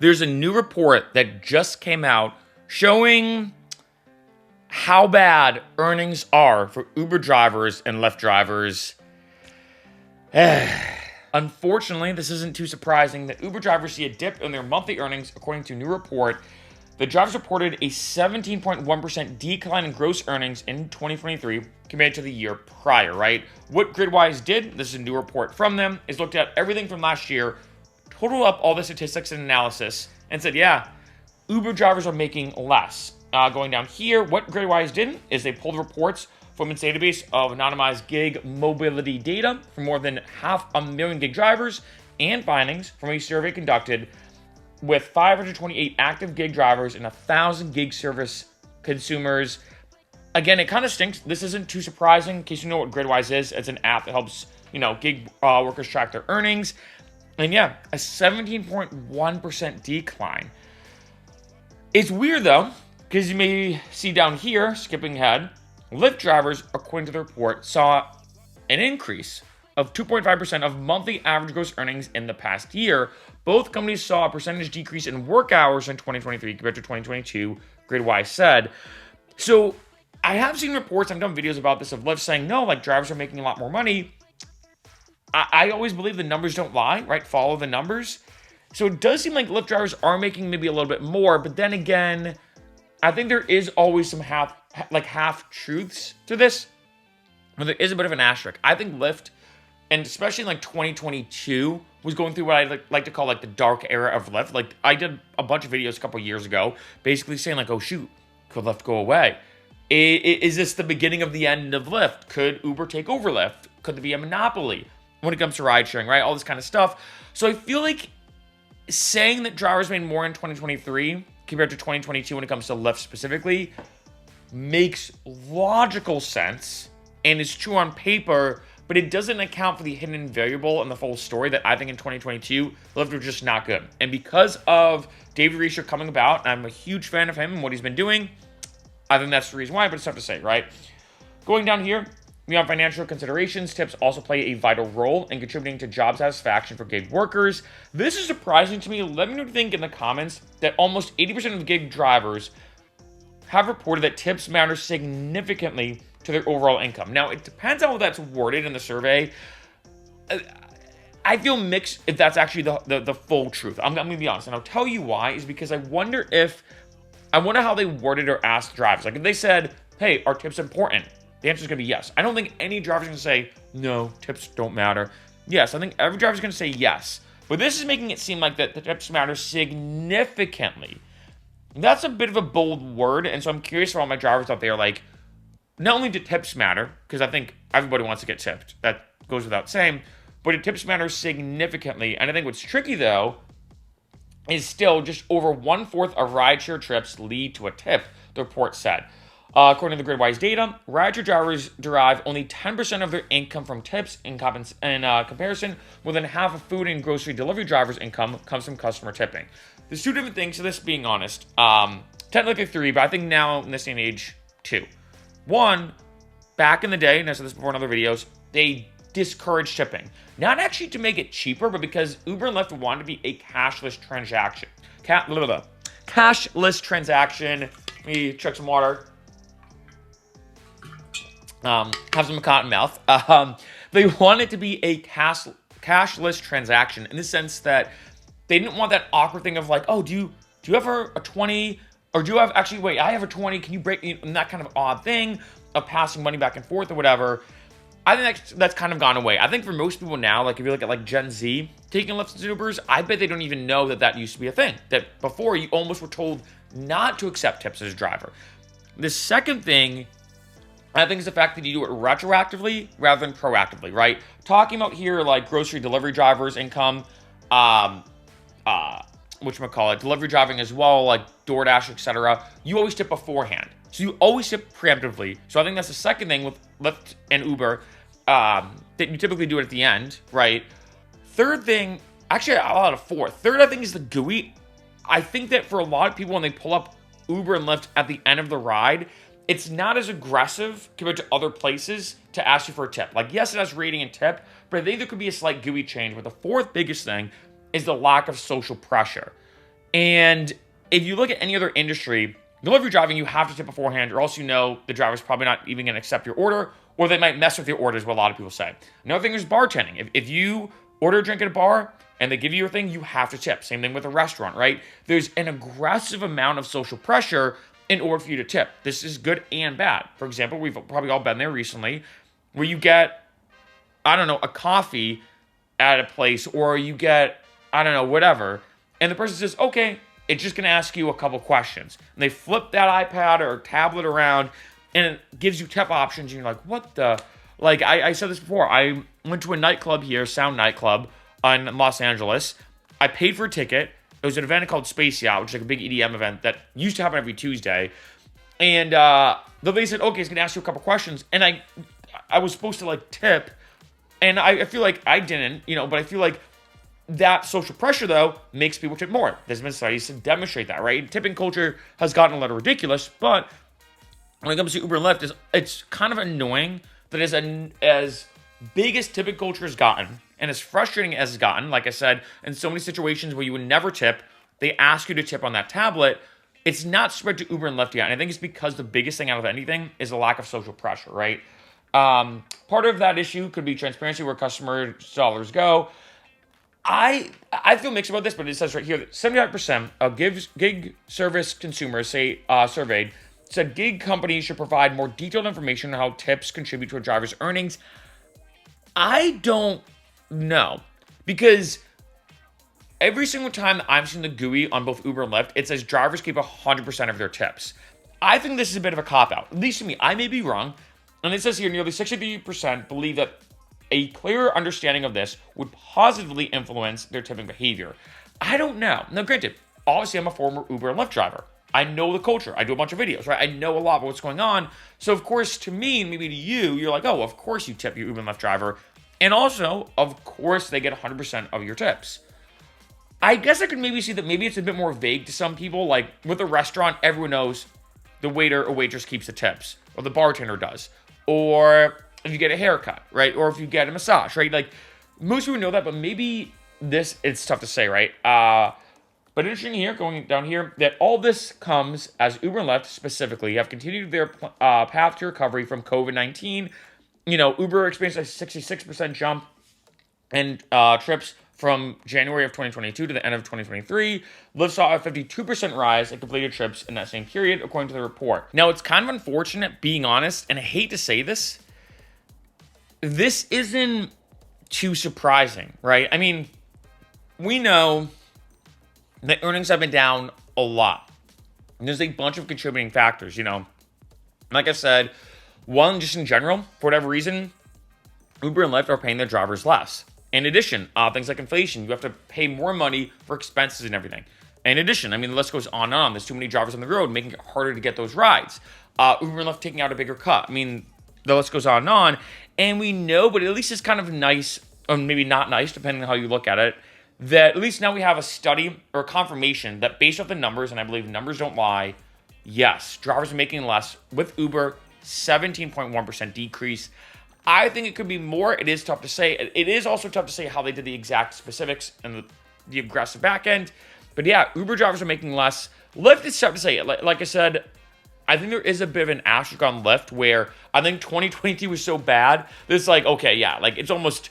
There's a new report that just came out showing how bad earnings are for Uber drivers and Lyft drivers. Unfortunately, this isn't too surprising that Uber drivers see a dip in their monthly earnings. According to a new report, the drivers reported a 17.1% decline in gross earnings in 2023 compared to the year prior, right? What Gridwise did, this is a new report from them, is looked at everything from last year, totaled up all the statistics and analysis, and said, yeah, Uber drivers are making less. Going down here, what Gridwise did is they pulled reports from its database of anonymized gig mobility data for more than 500,000 gig drivers and findings from a survey conducted with 528 active gig drivers and 1,000 gig service consumers. Again, it kind of stinks. This isn't too surprising. In case you know what Gridwise is, it's an app that helps, gig workers track their earnings. And yeah, a 17.1% decline. It's weird though, because you may see down here, skipping ahead, Lyft drivers, according to the report, saw an increase of 2.5% of monthly average gross earnings in the past year. Both companies saw a percentage decrease in work hours in 2023 compared to 2022, Gridwise said. So I have seen reports, I've done videos about this, of Lyft saying, no, drivers are making a lot more money. I always believe the numbers don't lie, right? Follow the numbers. So it does seem like Lyft drivers are making maybe a little bit more, but then again, I think there is always some half truths to this. But there is a bit of an asterisk. I think Lyft, and especially in 2022, was going through what I like to call the dark era of Lyft. I did a bunch of videos a couple years ago, basically saying oh shoot, could Lyft go away? Is this the beginning of the end of Lyft? Could Uber take over Lyft? Could there be a monopoly when it comes to ride sharing, right? All this kind of stuff. So I feel like saying that drivers made more in 2023 compared to 2022 when it comes to Lyft specifically makes logical sense and is true on paper, but it doesn't account for the hidden variable and the full story that I think in 2022, Lyft was just not good. And because of David Reisher coming about, I'm a huge fan of him and what he's been doing, I think that's the reason why, but it's tough to say, right? Going down here, beyond financial considerations, tips also play a vital role in contributing to job satisfaction for gig workers. This is surprising to me. Let me know what you think in the comments that almost 80% of gig drivers have reported that tips matter significantly to their overall income. Now, it depends on how that's worded in the survey. I feel mixed if that's actually the full truth. I'm going to be honest, and I'll tell you why, is because I wonder how they worded or asked drivers. If they said, hey, are tips important? The answer is going to be yes. I don't think any driver's going to say, no, tips don't matter. Yes, I think every driver's going to say yes. But this is making it seem like that the tips matter significantly. That's a bit of a bold word, and so I'm curious for all my drivers out there, not only do tips matter, because I think everybody wants to get tipped. That goes without saying. But do tips matter significantly? And I think what's tricky, though, is still just over 1/4 of rideshare trips lead to a tip, the report said. According to the Gridwise data, rideshare drivers derive only 10% of their income from tips. In comparison, more than half of food and grocery delivery drivers' income comes from customer tipping. There's two different things to this, being honest. Technically three, but I think now in this day and age, two. One, back in the day, and I said this before in other videos, they discouraged tipping. Not actually to make it cheaper, but because Uber and Lyft wanted to be a cashless transaction. Cashless transaction. Let me chug some water. Have some cotton mouth. They want it to be a cashless transaction in the sense that they didn't want that awkward thing of oh, do you have a 20? Or do you have, actually, wait, I have a 20, can you break me? And that kind of odd thing of passing money back and forth or whatever. I think that's kind of gone away. I think for most people now, if you look at Gen Z taking Lyfts and Ubers, I bet they don't even know that used to be a thing. That before you almost were told not to accept tips as a driver. The second thing, I think, is the fact that you do it retroactively rather than proactively, right? Talking about here, grocery delivery drivers' income, delivery driving as well, DoorDash, etc. You always tip beforehand. So you always tip preemptively. So I think that's the second thing with Lyft and Uber, that you typically do it at the end, right? Third thing, actually I'll add a fourth. Third, I think, is the GUI. I think that for a lot of people, when they pull up Uber and Lyft at the end of the ride, it's not as aggressive compared to other places to ask you for a tip. Yes, it has rating and tip, but I think there could be a slight GUI change. But the fourth biggest thing is the lack of social pressure. And if you look at any other industry, delivery driving, you have to tip beforehand, or else you know the driver's probably not even going to accept your order, or they might mess with your order, is what a lot of people say. Another thing is bartending. If you order a drink at a bar and they give you your thing, you have to tip. Same thing with a restaurant, right? There's an aggressive amount of social pressure in order for you to tip. This is good and bad. For example, we've probably all been there recently, where you get, I don't know, a coffee at a place, or you get, I don't know, whatever, and the person says, okay, it's just going to ask you a couple questions. And they flip that iPad or tablet around, and it gives you tip options, and you're like, what the? Like, I said this before. I went to a nightclub here, Sound Nightclub, in Los Angeles. I paid for a ticket. It was an event called Space Yacht, which is like a big EDM event that used to happen every Tuesday. And the lady said, okay, it's going to ask you a couple questions. And I was supposed to, like, tip. And I feel like I didn't, but I feel like that social pressure, though, makes people tip more. There's been studies to demonstrate that, right? Tipping culture has gotten a little ridiculous, but when it comes to Uber and Lyft, it's kind of annoying that as big as tipping culture has gotten, and as frustrating as it's gotten, like I said, in so many situations where you would never tip, they ask you to tip on that tablet, it's not spread to Uber and Lyft yet. And I think it's because the biggest thing out of anything is the lack of social pressure, right? Part of that issue could be transparency, where customer dollars go. I feel mixed about this, but it says right here that 75% of gig service consumers surveyed said gig companies should provide more detailed information on how tips contribute to a driver's earnings. I don't know, because every single time that I've seen the GUI on both Uber and Lyft, it says drivers keep 100% of their tips. I think this is a bit of a cop-out, at least to me. I may be wrong. And it says here nearly 63% believe that a clearer understanding of this would positively influence their tipping behavior. I don't know. Now, granted, obviously I'm a former Uber and Lyft driver. I know the culture. I do a bunch of videos, right? I know a lot about what's going on. So, of course, to me, maybe to you, you're like, oh, of course you tip your Uber and Lyft driver. And also, of course, they get 100% of your tips. I guess I could maybe see that maybe it's a bit more vague to some people. Like, with a restaurant, everyone knows the waiter or waitress keeps the tips, or the bartender does. Or if you get a haircut, right? Or if you get a massage, right? Like, most people know that, but maybe it's tough to say, right? But interesting here, going down here, that all this comes as Uber and Lyft specifically have continued their path to recovery from COVID-19. Uber experienced a 66% jump in trips from January of 2022 to the end of 2023. Lyft saw a 52% rise in completed trips in that same period, according to the report. Now, it's kind of unfortunate, being honest, and I hate to say this, this isn't too surprising, right? I mean, we know that earnings have been down a lot. And there's a bunch of contributing factors, Like I said, one, just in general, for whatever reason, Uber and Lyft are paying their drivers less. In addition, things like inflation, you have to pay more money for expenses and everything. In addition, I mean, the list goes on and on. There's too many drivers on the road, making it harder to get those rides. Uber and Lyft taking out a bigger cut. I mean, the list goes on and on. And we know, but at least it's kind of nice, or maybe not nice, depending on how you look at it, that at least now we have a study or confirmation that based off the numbers, and I believe numbers don't lie, yes, drivers are making less. With Uber, 17.1% decrease. I think it could be more. It is tough to say. It is also tough to say how they did the exact specifics and the aggressive back end. But yeah, Uber drivers are making less. Lyft is tough to say. Like I said, I think there is a bit of an asterisk on Lyft where I think 2022 was so bad that it's like, okay, yeah, like it's almost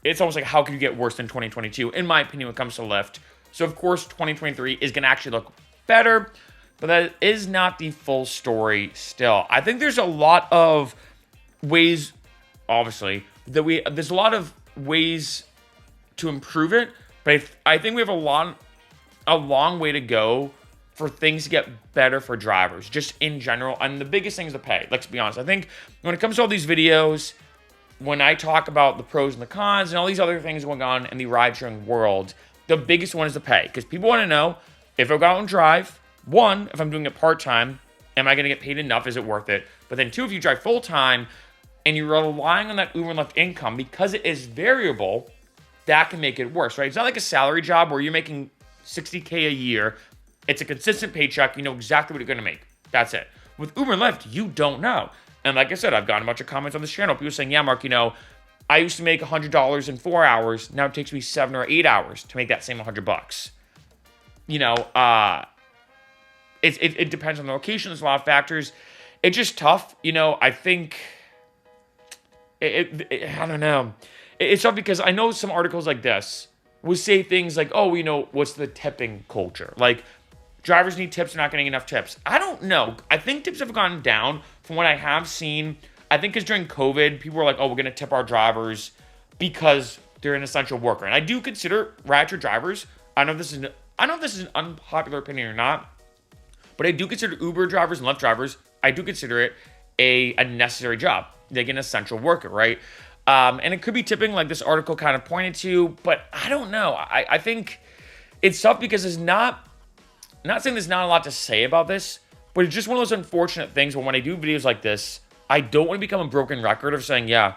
like how could you get worse than 2022, in my opinion, when it comes to Lyft. So of course, 2023 is going to actually look better, but that is not the full story still. I think there's a lot of ways, obviously, there's a lot of ways to improve it, but I think we have a long way to go for things to get better for drivers, just in general. And the biggest thing is the pay. Let's be honest. I think when it comes to all these videos, when I talk about the pros and the cons and all these other things going on in the ride-sharing world, the biggest one is the pay. Because people want to know, if I go out and drive, one, if I'm doing it part-time, am I going to get paid enough? Is it worth it? But then two, if you drive full-time and you're relying on that Uber and Lyft income, because it is variable, that can make it worse, right? It's not like a salary job where you're making $60K a year. It's a consistent paycheck. You know exactly what you're going to make. That's it. With Uber and Lyft, you don't know. And like I said, I've gotten a bunch of comments on this channel. People saying, yeah, Mark, I used to make $100 in 4 hours. Now it takes me 7 or 8 hours to make that same $100. it depends on the location. There's a lot of factors. It's just tough. I think I don't know. It's tough because I know some articles like this will say things like, oh, what's the tipping culture? Like, drivers need tips, they're not getting enough tips. I don't know. I think tips have gone down from what I have seen. I think because during COVID, people were like, oh, we're going to tip our drivers because they're an essential worker. And I do consider rideshare drivers, I don't know if this is an unpopular opinion or not, but I do consider Uber drivers and Lyft drivers, I do consider it a necessary job. Like an essential worker, right? And it could be tipping like this article kind of pointed to, but I don't know. I think it's tough because I'm not saying there's not a lot to say about this, but it's just one of those unfortunate things where when I do videos like this, I don't want to become a broken record of saying, yeah,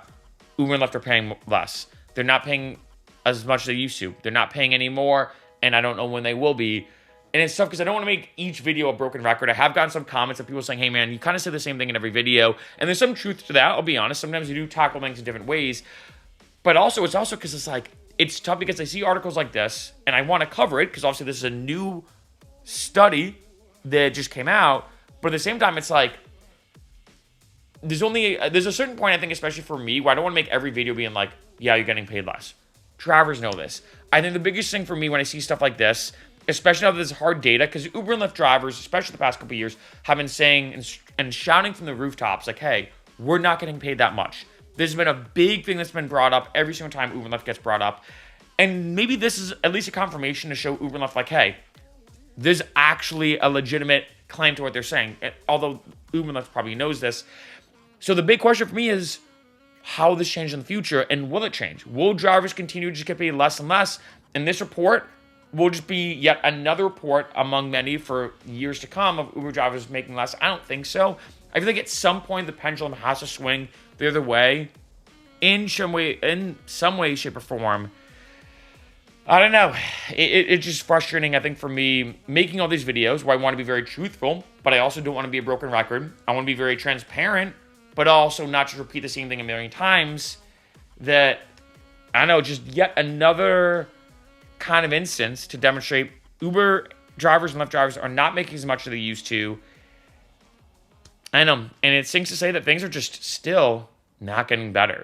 Uber and Lyft are paying less. They're not paying as much as they used to. They're not paying any more, and I don't know when they will be. And it's tough because I don't want to make each video a broken record. I have gotten some comments of people saying, hey, man, you kind of say the same thing in every video. And there's some truth to that, I'll be honest. Sometimes you do tackle things in different ways. But also, it's also because it's tough because I see articles like this, and I want to cover it because obviously this is a new study that just came out. But at the same time, it's like, there's a certain point, I think, especially for me, where I don't want to make every video being like, yeah, you're getting paid less. Drivers know this. I think the biggest thing for me when I see stuff like this, especially now that there's hard data, because Uber and Lyft drivers, especially the past couple of years, have been saying and shouting from the rooftops, like, hey, we're not getting paid that much. This has been a big thing that's been brought up every single time Uber and Lyft gets brought up. And maybe this is at least a confirmation to show Uber and Lyft, like, hey, there's actually a legitimate claim to what they're saying. Although Uber and Lyft probably knows this. So the big question for me is, how will this change in the future, and will it change? Will drivers continue to just get paid less and less? And this report will just be yet another report among many for years to come of Uber drivers making less. I don't think so. I feel like at some point the pendulum has to swing the other way in some way, shape, or form. I don't know. It's just frustrating, I think, for me, making all these videos where I want to be very truthful, but I also don't want to be a broken record. I want to be very transparent, but also not just repeat the same thing a million times. That, I don't know, just yet another kind of instance to demonstrate Uber drivers and Lyft drivers are not making as much as they used to. I know, and it stinks to say that things are just still not getting better.